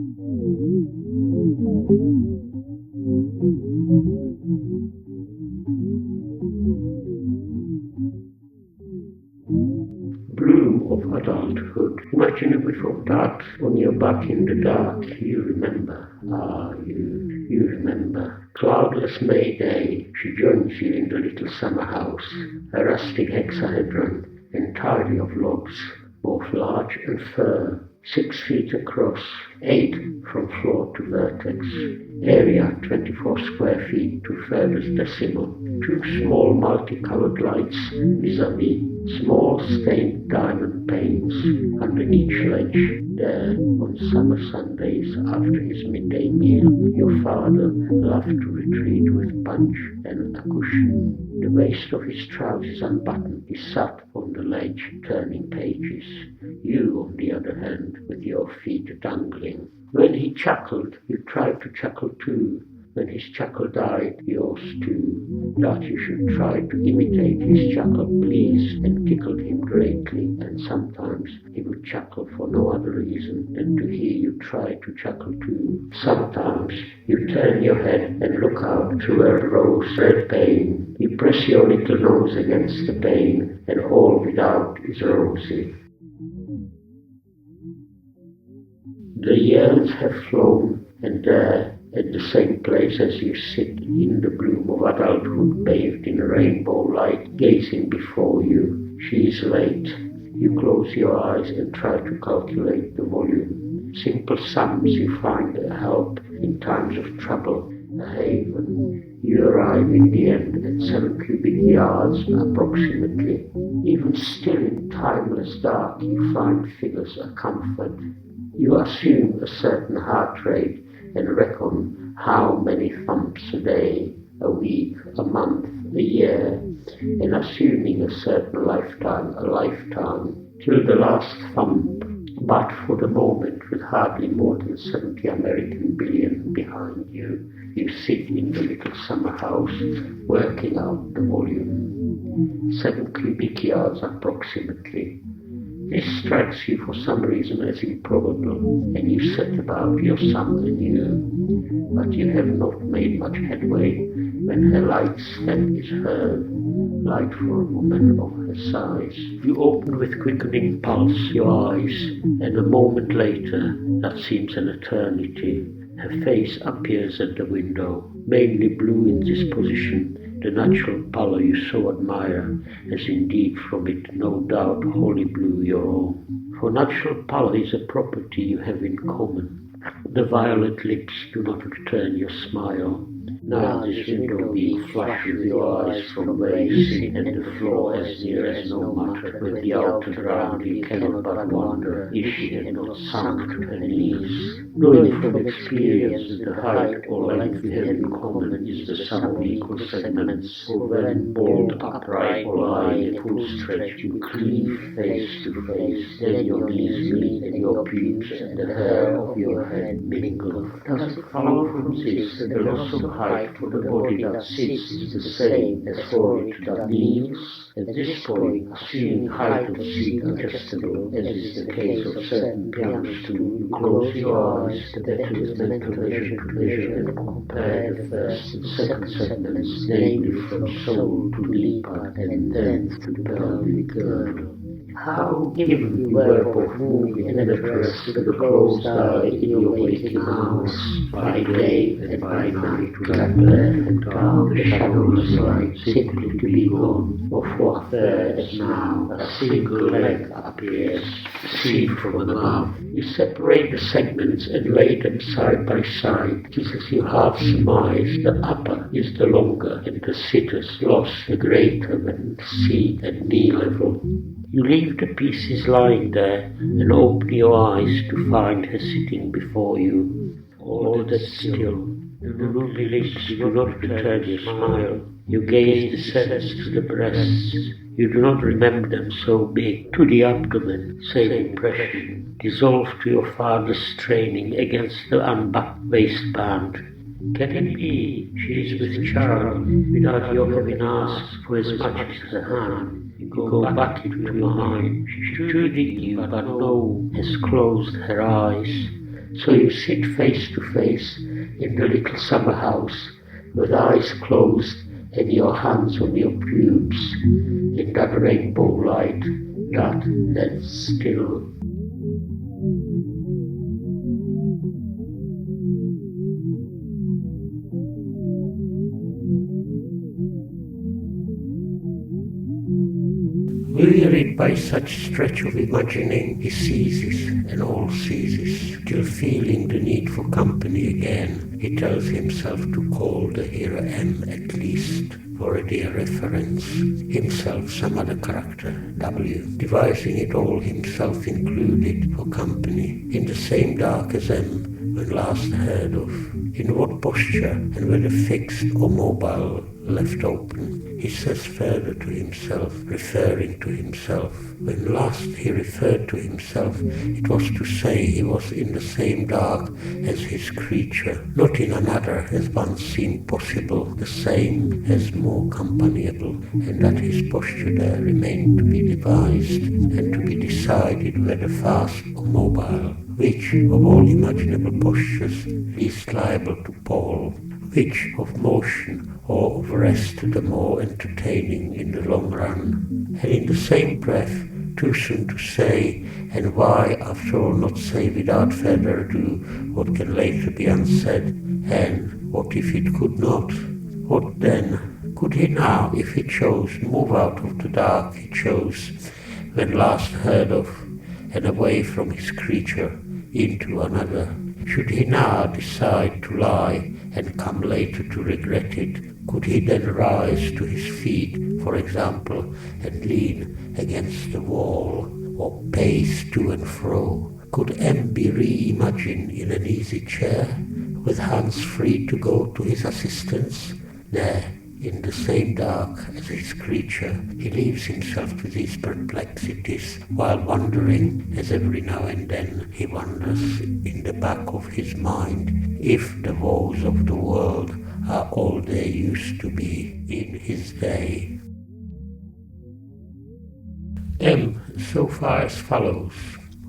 Bloom of adulthood. Imagine a whiff of that on your back in the dark. You remember. You remember. Cloudless May day, she joins you in the little summer house, a rustic hexahedron entirely of logs, both large and fir, 6 feet across, 8 from floor to vertex, area 24 square feet to furthest decimal, 2 small multicolored lights vis-a-vis, small stained diamond panes under each ledge. There, on summer Sundays after his midday meal, your father loved to retreat with punch and a cushion. The waist of his trousers unbuttoned, he sat on the ledge, turning pages. You, on the other hand, with your feet dangling. When he chuckled, you tried to chuckle too. When his chuckle died, yours too. That you should try to imitate his chuckle pleased and tickled him greatly, and sometimes he would chuckle for no other reason than to hear you try to chuckle too. Sometimes you turn your head and look out through a rose-red pane. You press your little nose against the pane, and all without is rosy. The years have flown, and there, at the same place as you sit in the bloom of adulthood, bathed in rainbow light, gazing before you, she is late. You close your eyes and try to calculate the volume. Simple sums you find a help in times of trouble, a haven. You arrive in the end at 7 cubic yards approximately. Even still in timeless dark, you find figures a comfort. You assume a certain heart rate and reckon how many thumps a day, a week, a month, a year, and assuming a certain lifetime, a lifetime, till the last thump, but for the moment with hardly more than 70 American billion behind you, you sit in the little summer house, working out the volume. 7 cubic yards approximately. This strikes you for some reason as improbable, and you set about your sum anew. But you have not made much headway when her light step is heard, light for a woman of her size. You open with quickening pulse your eyes, and a moment later, that seems an eternity, her face appears at the window, mainly blue in disposition, the natural pallor you so admire, as indeed from it no doubt wholly blue your own. For natural pallor is a property you have in common. The violet lips do not return your smile. Now this window being flush with your eyes from where you sit, and the floor as near as no matter, with the outer ground you cannot but wonder if she had not sunk to her knees. Knowing from experience that the height or length we have in common is the sum of equal segments, for when bolt upright or lying at full stretch you cleave face to face, then your knees meet and your pubes and the hair of your head mingle. Does it follow from this that the loss of height for the body that sits is the same as for it that kneels? At this point, assuming height of seat adjustable, as is the case of certain pianos too, you close your eyes, the better with mental vision to measure and compare the first and second segments, namely from sole to lipad and then to the pelvic girdle. How given you were both moving and at rest with a closed eye in your waking hours, by day and by night, to that left and down the shadowless light, simply to be gone, of what there as now a single leg appears, seen from above. You separate the segments and lay them side by side. It is as you half surmise the upper is the longer and the sitter's loss the greater when seat and knee level. You leave the pieces lying there and open your eyes to find her sitting before you. All that still, the ruby lips do not return your smile. Your gaze descends to the breasts. You do not remember them so big. To the abdomen, same impression. Dissolve to your father's straining against the unbuttoned waistband. Can it be she is with child without your having asked for as much as her hand? You go back into your mind. She too did you, but no, has closed her eyes. So you sit face to face in the little summer house with eyes closed and your hands on your pubes in that rainbow light that then still. Wearied by such stretch of imagining, he seizes and all seizes, till feeling the need for company again, he tells himself to call the hero M at least, for a dear reference, himself some other character, W, devising it all himself included for company, in the same dark as M, when last heard of, in what posture and whether fixed or mobile, left open. He says further to himself, referring to himself. When last he referred to himself, it was to say he was in the same dark as his creature, not in another as once seemed possible, the same as more companiable, and that his posture there remained to be devised, and to be decided whether fast or mobile, which of all imaginable postures least liable to pall, which of motion or of rest the more entertaining in the long run, and in the same breath, too soon to say, and why after all not say without further ado what can later be unsaid, and what if it could not? What then? Could he now, if he chose, move out of the dark he chose, when last heard of, and away from his creature, into another? Should he now decide to lie and come later to regret it, could he then rise to his feet, for example, and lean against the wall, or pace to and fro? Could M be reimagined in an easy chair, with hands free to go to his assistance? There, in the same dark as his creature, he leaves himself to these perplexities, while wondering, as every now and then he wonders in the back of his mind, if the woes of the world are all they used to be in his day. M, so far as follows,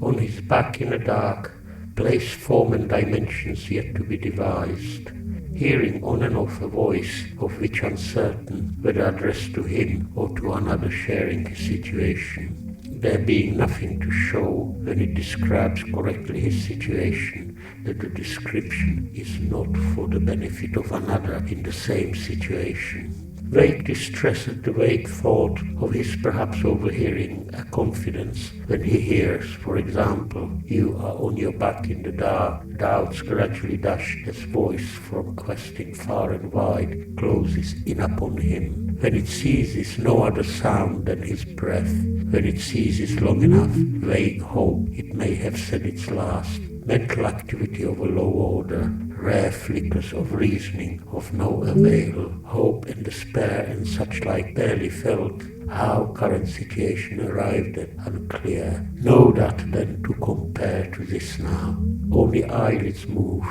on his back in the dark, place form and dimensions yet to be devised, hearing on and off a voice of which uncertain whether addressed to him or to another sharing his situation, there being nothing to show when it describes correctly his situation, that the description is not for the benefit of another in the same situation. Vague distress at the vague thought of his perhaps overhearing a confidence when he hears, for example, you are on your back in the dark, doubts gradually dash his voice from questing far and wide, closes in upon him, when it ceases no other sound than his breath, when it ceases long enough, vague hope it may have said its last, mental activity of a low order, rare flickers of reasoning of no avail, hope and despair and such like barely felt, how current situation arrived at unclear. Know that then to compare to this now, only eyelids move,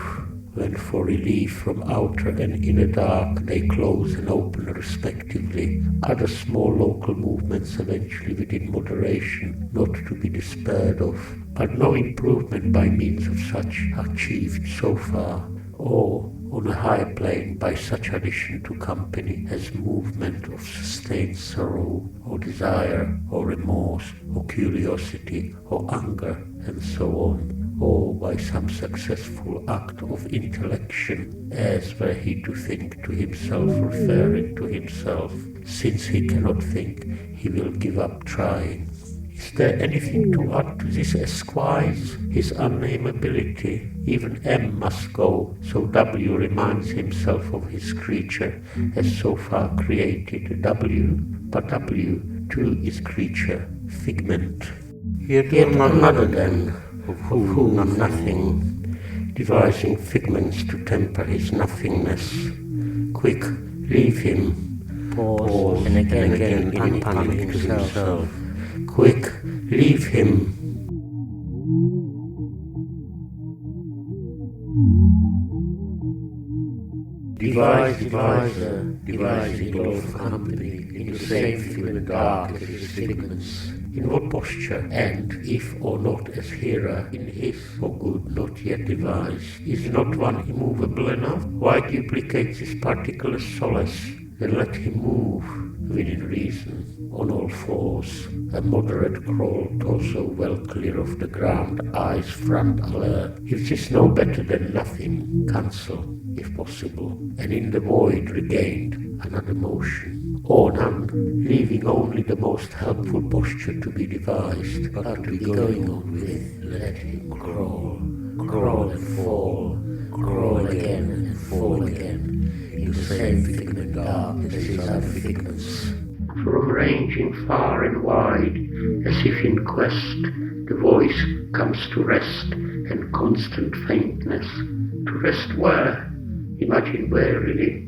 when for relief from outer and inner dark they close and open respectively, other small local movements eventually within moderation, not to be despaired of, but no improvement by means of such achieved so far, or on a higher plane by such addition to company as movement of sustained sorrow, or desire, or remorse, or curiosity, or anger, and so on, or by some successful act of intellection, as were he to think to himself, referring to himself, since he cannot think, he will give up trying. Is there anything to add to this esquisse, his unnameability? Even M must go, so W reminds himself of his creature as so far created W, but W too is creature, figment. Yet another then, of whom nothing, devising figments to temper his nothingness. Quick, leave him. Pause, and again in panic to himself. Quick, leave him. Devising all for company in the same figment dark as his figments. in what posture, and if or not as hearer in his for good not yet devised. Is not one immovable enough? Why duplicate this particular solace? Then let him move within reason, on all fours, a moderate crawl, torso well clear of the ground, eyes front alert. If this no better than nothing, cancel, if possible, and in the void regained another motion, or none, leaving only the most helpful posture to be devised, but to be going on with. Let him crawl, crawl and fall, crawl again and fall again, in the same figment dark as his other figments. From ranging far and wide, as if in quest, the voice comes to rest, and constant faintness. To rest where? Imagine warily.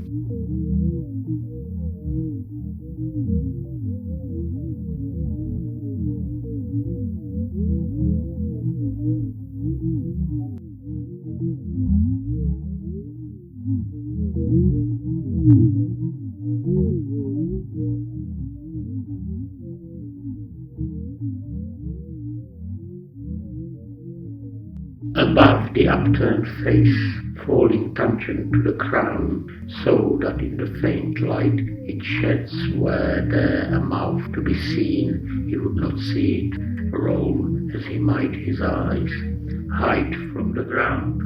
Above the upturned face, falling tangent to the crown, so that in the faint light it sheds where there a mouth to be seen, he would not see it, roll as he might his eyes, hide from the ground.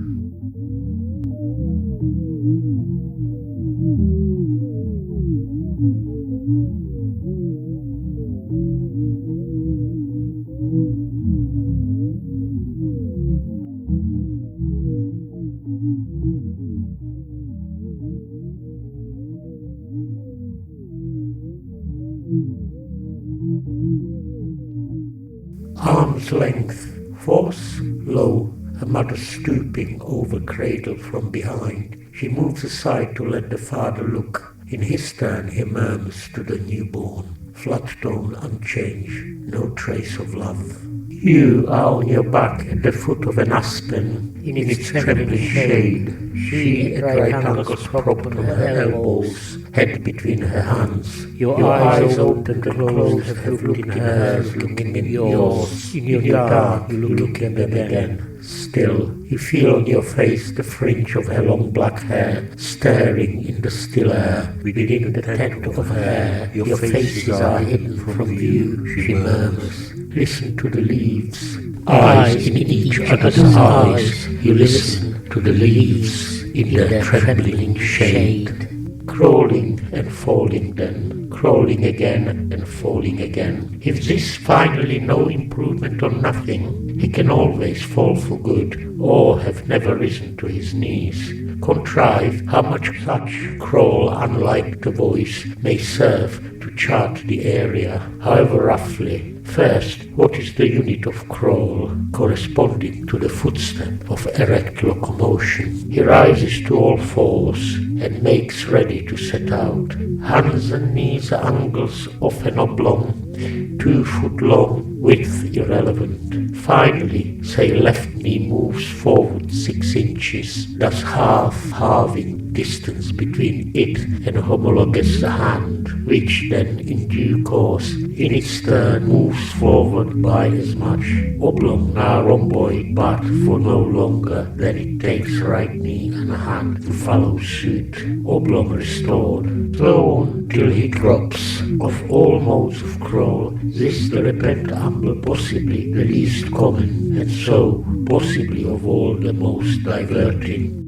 Arm's length, force, low, a mother stooping over cradle from behind. She moves aside to let the father look. In his turn he murmurs to the newborn, flat tone unchanged, no trace of love. You are on your back at the foot of an aspen, in its trembling shade. She at right angles propped on her elbows, head between her hands. Your eyes open and closed have looked in hers, looking in yours. In your dark you look in them again. Still, you feel on your face the fringe of her long black hair, staring in the still air. Within the tent of hair, your faces are hidden from view, she murmurs. Listen to the leaves. Eyes in each other's eyes, you listen to the leaves in their trembling shade. Crawling and falling then, crawling again and falling again. If this finally no improvement on nothing, he can always fall for good, or have never risen to his knees. Contrive how much such crawl, unlike the voice, may serve to chart the area, however roughly. First, what is the unit of crawl, corresponding to the footstep of erect locomotion? He rises to all fours and makes ready to set out. Hands and knees are angles of an oblong, 2 foot long, width irrelevant. Finally, say left knee moves forward 6 inches, thus halving distance between it and homologous hand, which then in due course in its turn moves forward by as much. Oblong now rhomboid, but for no longer, then it takes right knee and hand to follow suit. Oblong restored, slow on till he drops. Of all modes of crawl, this the repentable, possibly the least common, and so possibly of all the most diverting.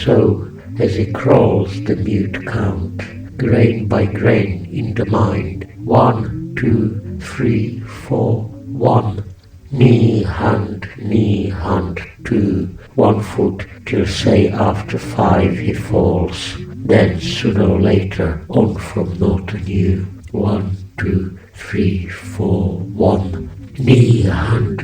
So, as he crawls the mute count, grain by grain in the mind, 1, 2, 3, 4, 1. Knee, hand, 2, 1 foot, till say after 5 he falls. Then sooner or later, on from naught anew, 1, 2, 3, 4, 1. Knee, hand,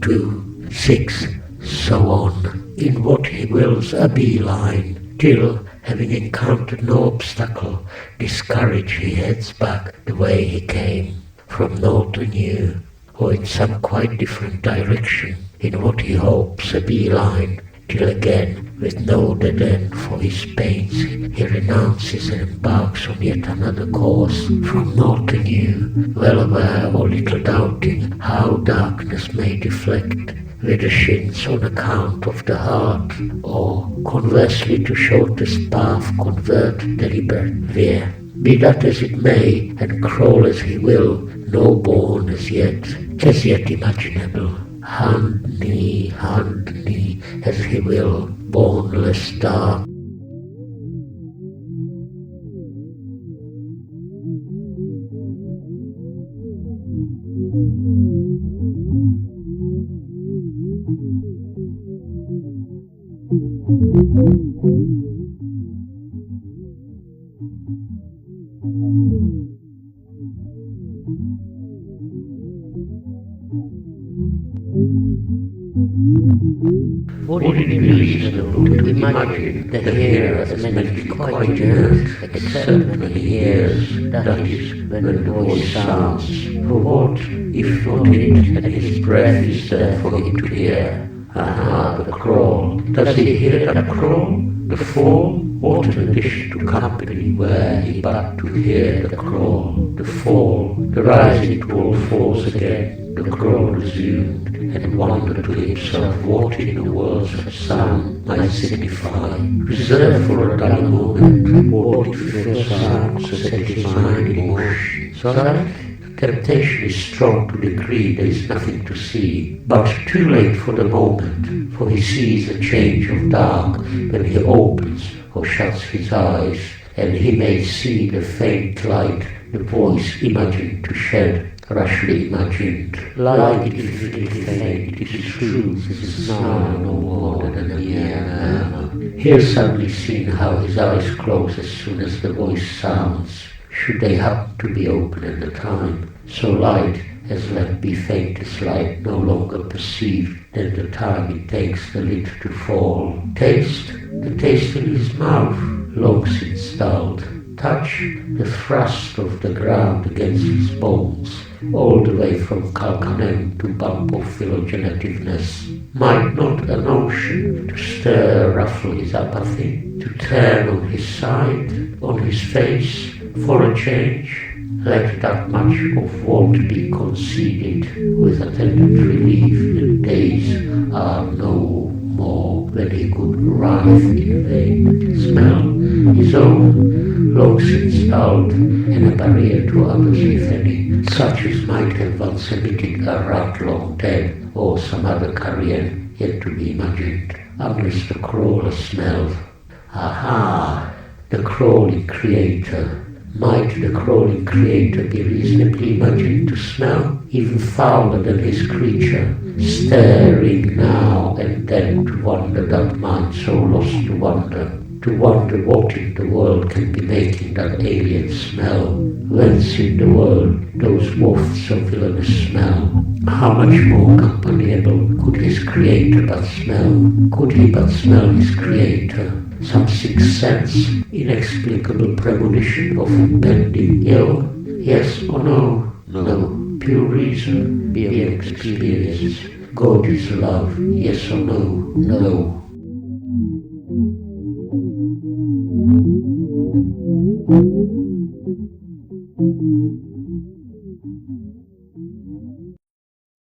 2, 6, so on. In what he wills a beeline, till, having encountered no obstacle, discouraged he heads back the way he came, from naught anew, or in some quite different direction, in what he hopes a beeline, till again, with no dead end for his pains, he renounces and embarks on yet another course, from naught anew, well aware or little doubting how darkness may deflect with the shins on account of the heart, or conversely to shortest path convert deliberate veer. Be that as it may, and crawl as he will, no born as yet imaginable. Hand knee, as he will, born less dark. Would it be reasonable to imagine the hearer as meant to be quite inert, except when he hears, that is, when the voice sounds? For what, if not it, and his breath is there for him to hear? Aha, the crawl. Does he hear that crawl? The fall? What an addition to company were he but to hear the crawl, the fall, the rising to all fours again, the crawl resumed, and wondered to himself what in the world such sound might signify. Reserved for a dull moment, what if the sound set his mind in motion, so that the temptation is strong to decree there is nothing to see, but too late for the moment, for he sees a change of dark when he opens or shuts his eyes, and he may see the faint light the voice imagined to shed, rashly imagined. Light, if it is faint, it is true, is now no more than a mere murmur. Here suddenly seen how his eyes close as soon as the voice sounds, should they happen to be open at the time. So light, as let be faintest light, no longer perceived than the time it takes the lid to fall. Taste, the taste in his mouth, long since dulled. Touch, the thrust of the ground against his bones, all the way from calcanem to bump of phylogenetiveness. Might not a notion to stir ruffle his apathy, to turn on his side, on his face, for a change? Let that much of want be conceded, with attendant relief that days are no more when he could writhe in vain. Smell, his own, long since dulled, and a barrier to others if any, such as might have once emitted a rat long dead, or some other carrion yet to be imagined, unless the crawler smelled. Aha, the crawling creator. Might the crawling creator be reasonably imagined to smell, even fouler than his creature, staring now and then to wonder that mind so lost to wonder what in the world can be making that alien smell, whence in the world those wafts of villainous smell. How much more companiable could his creator but smell? Could he but smell his creator? Some sixth sense, inexplicable premonition of impending ill? Yes or no? No. Pure reason, beyond experience. God is love, yes or no? No.